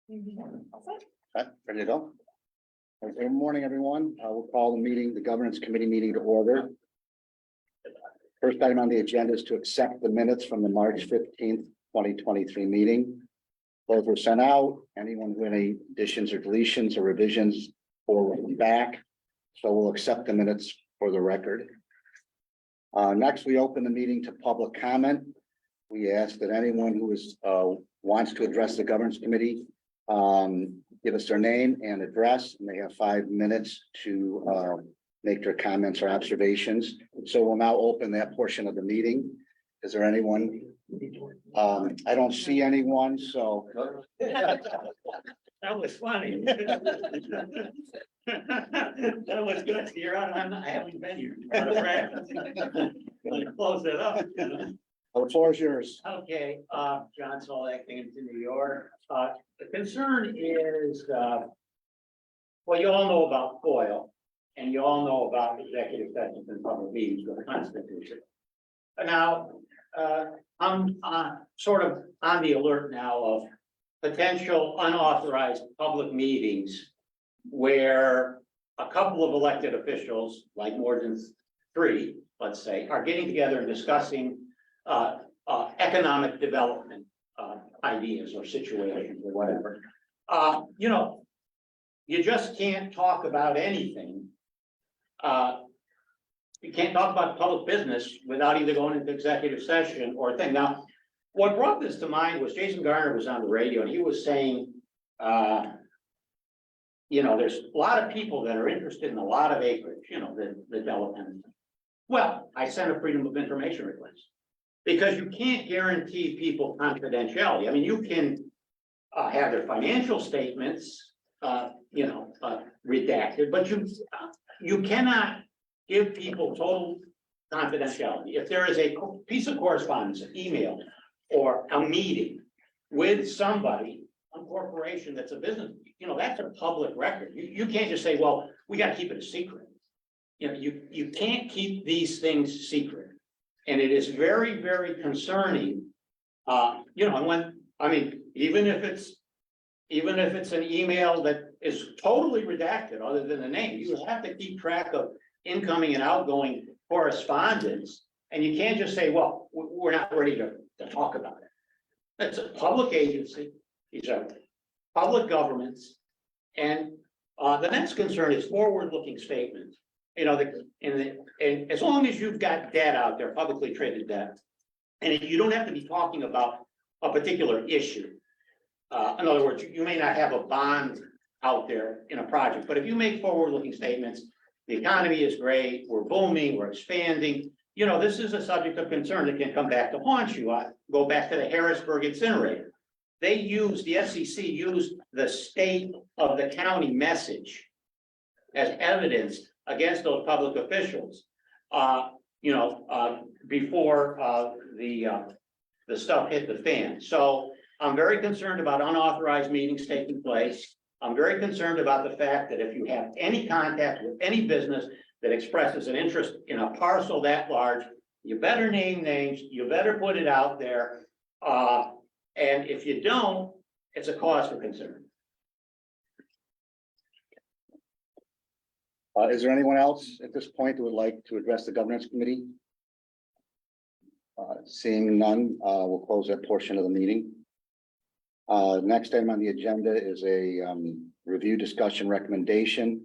Okay, ready to go? Good morning, everyone. We'll call the governance committee meeting to order. First item on the agenda is to accept the minutes from the March 15th, 2023 meeting. Those were sent out. Anyone who had any additions or deletions or revisions forward and back. So we'll accept the minutes for the record. Next, we open the meeting to public comment. We ask that anyone who wants to address the governance committee give us their name and address, and they have 5 minutes to make their comments or observations. So we'll now open that portion of the meeting. Is there anyone? I don't see anyone, so. That was funny. That was good. You're on. I haven't been here. Close it up. The floor is yours. Okay, John Solak, Binghamton, New York. The concern is, well, you all know about FOIL, and you all know about executive sessions and public meetings with the Constitution. But now, I'm sort of on the alert now of potential unauthorized public meetings where a couple of elected officials, like more than 3, let's say, are getting together and discussing economic development ideas or situations or whatever. You know, you just can't talk about anything. You can't talk about public business without either going into executive session or thing. Now, what brought this to mind was Jason Garner was on the radio and he was saying, you know, there's a lot of people that are interested in a lot of acreage, you know, the development. Well, I sent a freedom of information request because you can't guarantee people confidentiality. I mean, you can have their financial statements, you know, redacted, but you cannot give people total confidentiality. If there is a piece of correspondence, an email, or a meeting with somebody, a corporation that's a business, you know, that's a public record. You can't just say, well, we got to keep it a secret. You know, you can't keep these things secret. And it is very, very concerning. You know, when, I mean, even if it's an email that is totally redacted other than the name, you have to keep track of incoming and outgoing correspondence. And you can't just say, well, we're not ready to talk about it. It's a public agency. These are public governments. And the next concern is forward-looking statements. You know, and as long as you've got debt out there, publicly traded debt, and you don't have to be talking about a particular issue. In other words, you may not have a bond out there in a project, but if you make forward-looking statements, the economy is great, we're booming, we're expanding. You know, this is a subject of concern that can come back to haunt you. Go back to the Harrisburg incinerator. The SEC used the state of the county message as evidence against those public officials, you know, before the stuff hit the fan. So I'm very concerned about unauthorized meetings taking place. I'm very concerned about the fact that if you have any contact with any business that expresses an interest in a parcel that large, you better name names, you better put it out there. And if you don't, it's a cause for concern. Is there anyone else at this point who would like to address the governance committee? Seeing none, we'll close that portion of the meeting. Next item on the agenda is a review, discussion, recommendation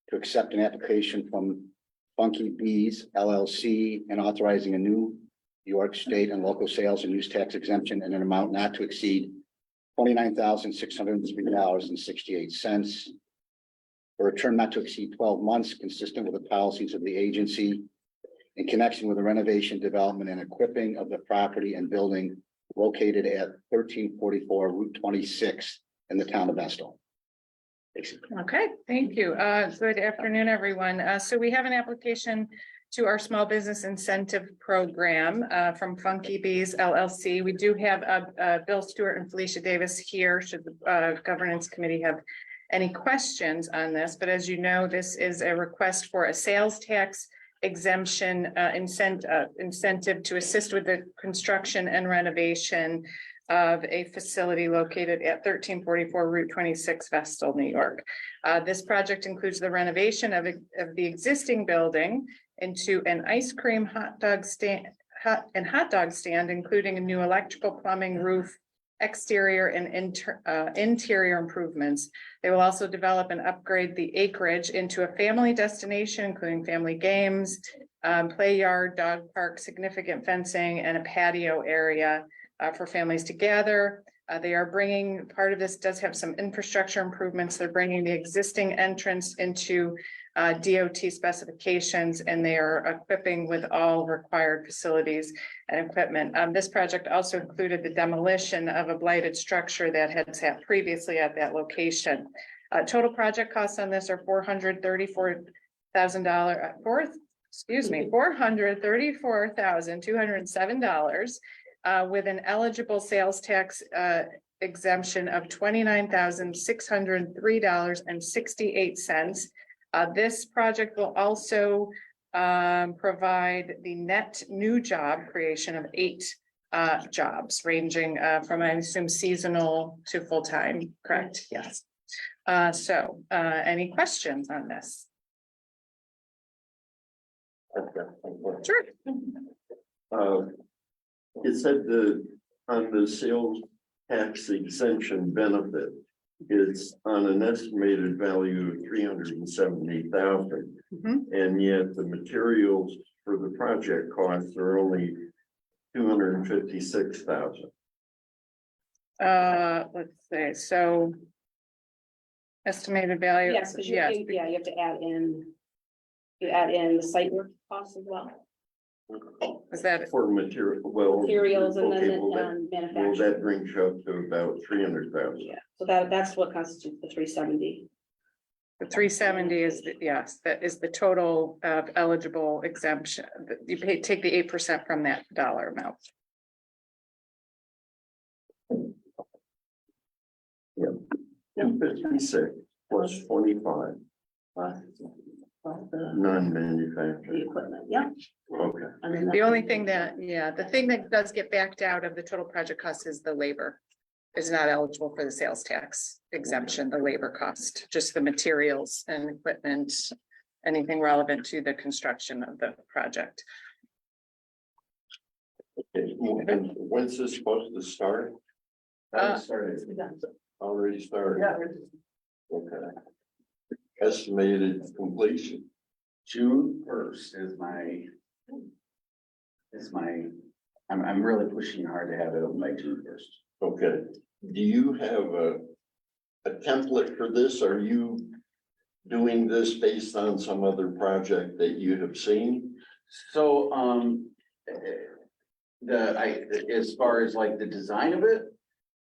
to accept an application from Funky Bees LLC and authorizing a new New York state and local sales and use tax exemption in an amount not to exceed $29,603.68 for a term not to exceed 12 months, consistent with the policies of the agency in connection with the renovation, development, and equipping of the property and building located at 1344 Route 26 in the town of Vestal. Okay, thank you. Good afternoon, everyone. So we have an application to our small business incentive program from Funky Bees LLC. We do have Bill Stewart and Felicia Davis here should the governance committee have any questions on this. But as you know, this is a request for a sales tax exemption incentive to assist with the construction and renovation of a facility located at 1344 Route 26, Vestal, New York. This project includes the renovation of the existing building into an ice cream hot dog stand, including a new electrical, plumbing, roof, exterior and interior improvements. They will also develop and upgrade the acreage into a family destination, including family games, play yard, dog park, significant fencing, and a patio area for families to gather. They are bringing, part of this does have some infrastructure improvements. They're bringing the existing entrance into DOT specifications, and they are equipping with all required facilities and equipment. This project also included the demolition of a blighted structure that had sat previously at that location. Total project costs on this are $434,207, with an eligible sales tax exemption of $29,603.68. This project will also provide the net new job creation of 8 jobs, ranging from, I assume, seasonal to full-time, correct? Yes. Any questions on this? Sure. It said on the sales tax exemption benefit, it's on an estimated value of $370,000. And yet the materials for the project costs are only $256,000. Let's see, so estimated value. Yes, because you have to add in, the site work costs as well. Is that, For Materials and then will manufacturing. that brings you up to about 300,000? Yeah, so that's what constitutes the 370. the 370 is, yes, that is the total of eligible exemption. You take the 8% from that dollar amount. Yeah. 256 plus 25, Plus the non-manufacturing. equipment, yeah. Okay. And then The only thing that, the thing that does get backed out of the total project cost is the labor. Is not eligible for the sales tax exemption, the labor cost, just the materials and equipment, anything relevant to the construction of the project. Okay. And when's this supposed to start? Already started. Okay. Estimated completion. June 1st I'm really pushing hard to have it open by June 1st. Okay. Do you have a template for this? Are you doing this based on some other project that you have seen? So, as far as like the design of it,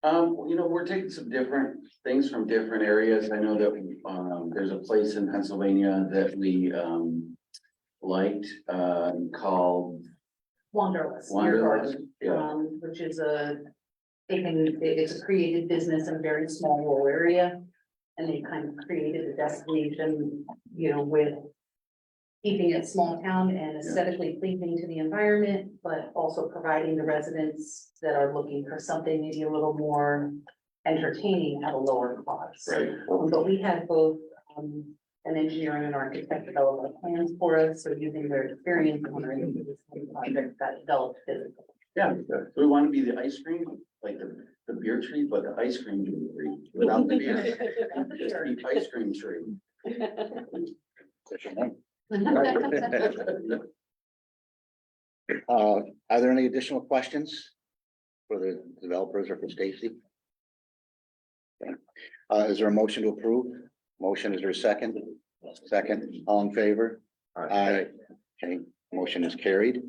we're taking some different things from different areas. I know that, there's a place in Pennsylvania that we, liked, called Wanderlust. Wanderlust, yeah. Which is it's a created business in a very small rural area. And they kind of created a destination, with keeping it small town and aesthetically pleasing to the environment, but also providing the residents that are looking for something maybe a little more entertaining at a lower cost. Right. But we had both an engineer and an architect develop our plans for us, so using their experience on our project that developed physically. Yeah, so we want to be the ice cream, like the beer tree, but the ice cream tree without the beer. Just the ice cream tree. Are there any additional questions for the developers or for Stacy? Okay. Is there a motion to approve? Motion, is there a second? Second, all in favor? Aye. Okay, motion is carried.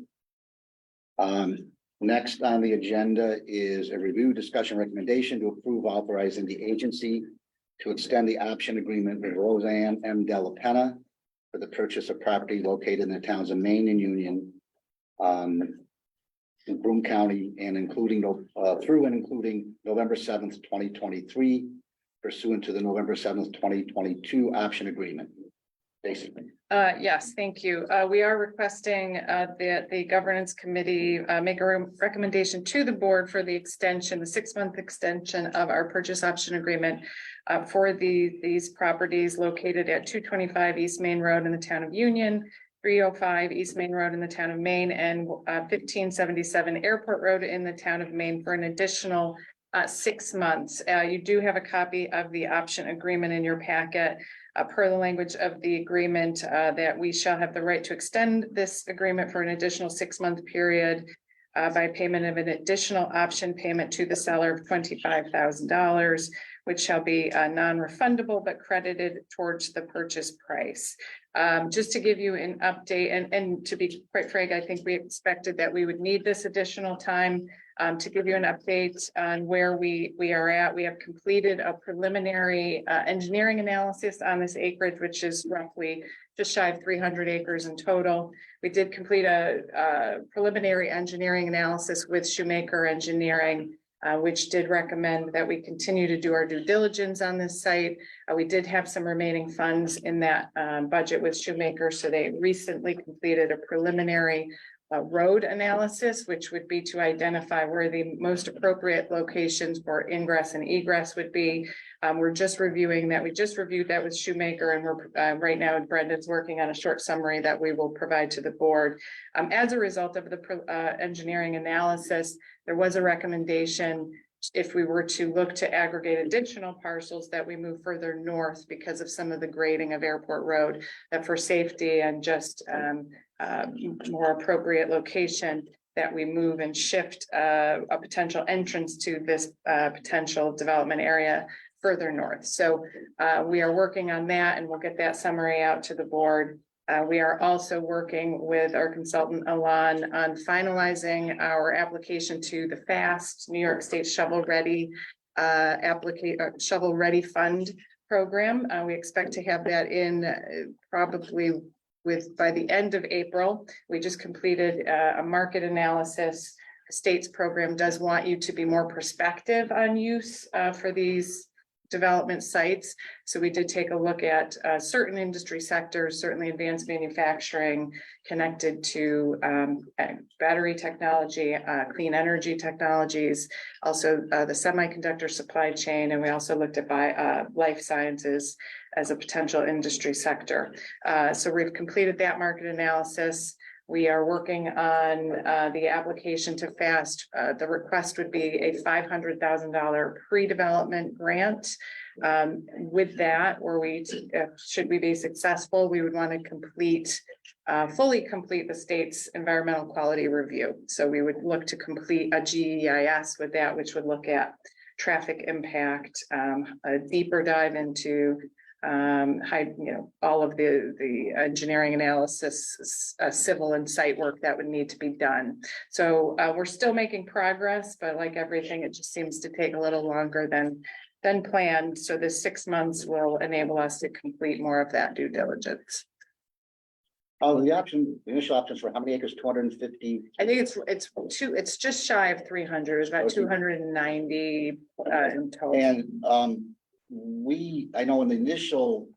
Next on the agenda is a review, discussion, recommendation to approve authorizing the agency to extend the option agreement with Roseanne M. Della Penna for the purchase of property located in the towns of Maine and Union, in Broome County, and including November 7th, 2023, pursuant to the November 7th, 2022 option agreement. basically. Yes, thank you. We are requesting that the governance committee make a recommendation to the board for the extension, the 6-month extension of our purchase option agreement for these properties located at 225 East Main Road in the town of Union, 305 East Main Road in the town of Maine, and 1577 Airport Road in the town of Maine for an additional 6 months. You do have a copy of the option agreement in your packet. Per the language of the agreement, that we shall have the right to extend this agreement for an additional 6-month period by payment of an additional option payment to the seller of $25,000, which shall be non-refundable but credited towards the purchase price. Just to give you an update, and to be quite frank, I think we expected that we would need this additional time. To give you an update on where we are at, we have completed a preliminary engineering analysis on this acreage, which is roughly just shy of 300 acres in total. We did complete a preliminary engineering analysis with Shoemaker Engineering, which did recommend that we continue to do our due diligence on this site. We did have some remaining funds in that budget with Shoemaker, so they recently completed a preliminary road analysis, which would be to identify where the most appropriate locations for ingress and egress would be. We're just reviewing that. We just reviewed that with Shoemaker, and we're right now Brendan's working on a short summary that we will provide to the board. As a result of the engineering analysis, there was a recommendation if we were to look to aggregate additional parcels that we move further north because of some of the grading of Airport Road, that for safety and just more appropriate location, that we move and shift a potential entrance to this potential development area further north. So we are working on that, and we'll get that summary out to the board. We are also working with our consultant Alon on finalizing our application to the FAST New York State Shovel Ready Shovel Ready Fund program. We expect to have that in probably by the end of April. We just completed a market analysis. The state's program does want you to be more prospective on use for these development sites. So we did take a look at certain industry sectors, certainly advanced manufacturing connected to battery technology, clean energy technologies, also the semiconductor supply chain, and we also looked at life sciences as a potential industry sector. So we've completed that market analysis. We are working on the application to FAST. The request would be a $500,000 pre-development grant. With that, should we be successful, we would want to fully complete the state's environmental quality review. So we would look to complete a GEIS with that, which would look at traffic impact, a deeper dive into all of the engineering analysis, civil and site work that would need to be done. So we're still making progress, but like everything, it just seems to take a little longer than planned. So this 6 months will enable us to complete more of that due diligence. Oh, the initial options for how many acres? 250? I think it's just shy of 300, it's about 290 in total. And I know in the initial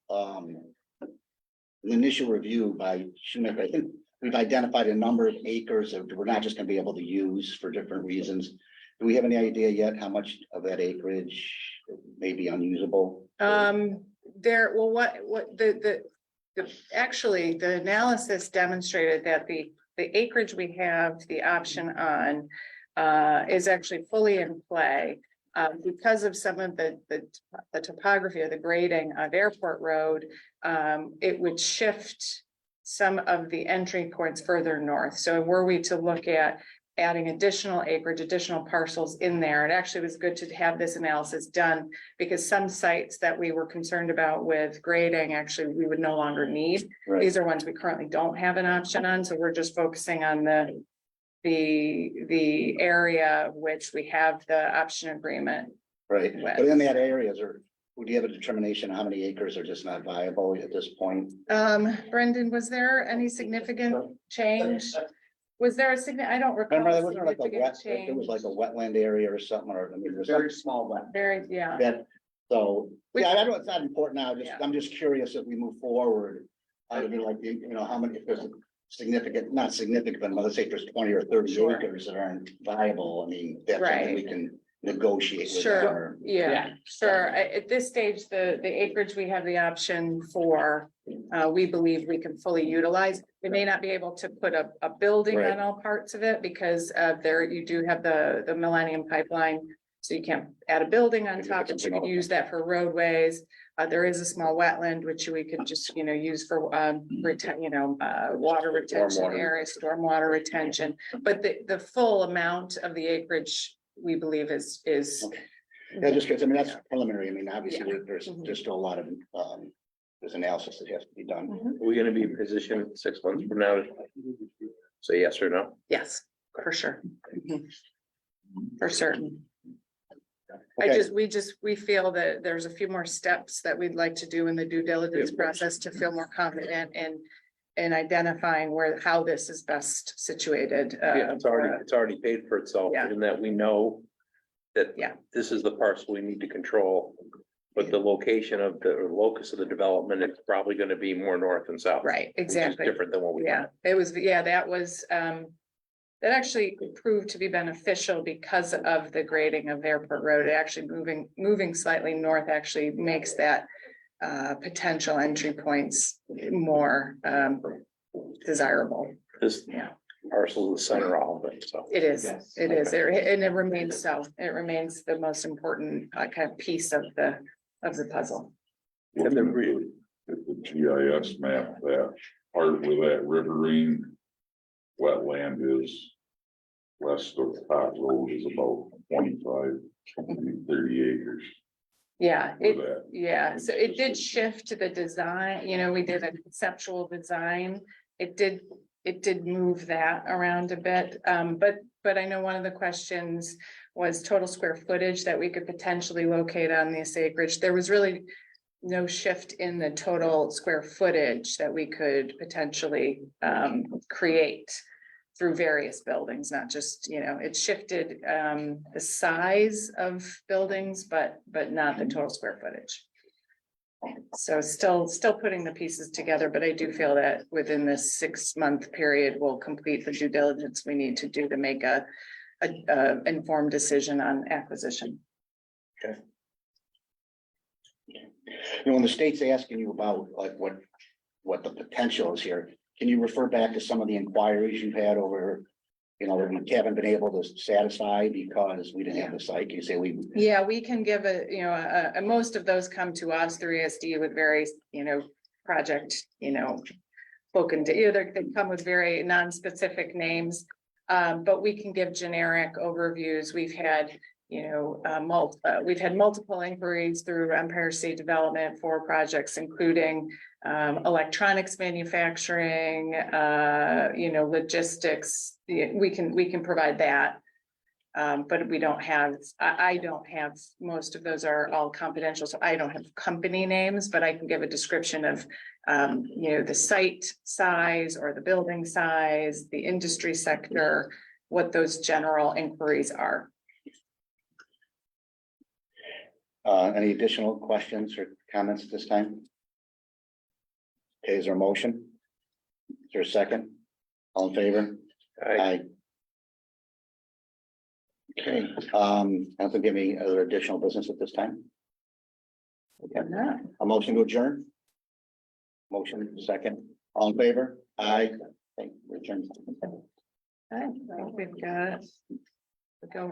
review by Shoemaker, I think we've identified a number of acres that we're not just going to be able to use for different reasons. Do we have any idea yet how much of that acreage may be unusable? Actually, the analysis demonstrated that the acreage we have the option on is actually fully in play. Because of some of the topography or the grading of Airport Road, it would shift some of the entry points further north. So were we to look at adding additional acreage, additional parcels in there, it actually was good to have this analysis done, because some sites that we were concerned about with grading, actually we would no longer need. Right. These are ones we currently don't have an option on, so we're just focusing on the area which we have the option agreement. Right, with. but in that areas, would you have a determination how many acres are just not viable at this point? Brendan, was there any significant change? Was there I don't recall. Remember, wasn't there like significant it was like change. a wetland area or something, or I mean, there's Very small one. Yeah. that, so, Which- yeah, I know it's not important now, Yeah. I'm just curious if we move forward. I mean, like, how many, if there's a significant, not significant, but let's say if there's 20 or 30 Sure. acres that aren't viable, I mean, that's something Right. we can negotiate with Sure, our. yeah, sure. At this stage, the acreage we have the option for, we believe we can fully utilize. We may not be able to put a building Right. on all parts of it because there you do have the Millennium Pipeline. So you can't add a building on top, but you could use that for roadways. There is a small wetland which we could just, use for water retention Stormwater. area, stormwater retention. But the full amount of the acreage, we believe is. Okay. Yeah, just because, I mean, that's preliminary. I mean, obviously, Yeah. there's still a lot of, there's analysis that has to be done. Mhm. Are we gonna be in position 6 months from now? to Say yes or no? Yes, for sure. Mhm. For certain. Okay. We feel that there's a few more steps that we'd like to do in the due diligence process to feel more confident in identifying how this is best situated. Yeah, it's already paid for itself, Yeah. in that we know that Yeah. this is the parcel we need to control. But the location of the locus of the development is probably gonna be more north and south. Right, which is exactly. Different than what we. Yeah, that was, that actually proved to be beneficial because of the grading of Airport Road. It actually moving slightly north actually makes that potential entry points more desirable. This Yeah. parcel is the center of all of it, so. It is, Yes. it is, and it remains so. It remains the most important kind of piece of the puzzle. And they're really, At the GIS map, that part where that riverine wetland is west of Hot Road is about 25, 30 acres. Yeah, for that. yeah, so it did shift to the design, we did a conceptual design. It did move that around a bit, but I know one of the questions was total square footage that we could potentially locate on this acreage. There was really no shift in the total square footage that we could potentially create through various buildings, not just, it shifted the size of buildings, but not the total square footage. So still putting the pieces together, but I do feel that within this 6-month period, we'll complete the due diligence we need to do to make a informed decision on acquisition. When the state's asking you about like what the potential is here, can you refer back to some of the inquiries you've had over, that we haven't been able to satisfy because we didn't have the site? Can you say Yeah, we can give most of those come to us through ESD with various, project, spoken to, either they come with very non-specific names. But we can give generic overviews. We've had, we've had multiple inquiries through Empire State Development for projects, including electronics manufacturing, logistics. We can provide that. But we don't have, I don't have, most of those are all confidential, so I don't have company names, but I can give a description of, the site size or the building size, the industry sector, what those general inquiries are. any additional questions or comments at this time? Okay, is there a motion? Is there a second? All in favor? Aye. Okay, I don't think we have any other additional business at this time. A motion to adjourn? Motion, second. All in favor? Aye. Thank you. Adjourn. I think we've got, go.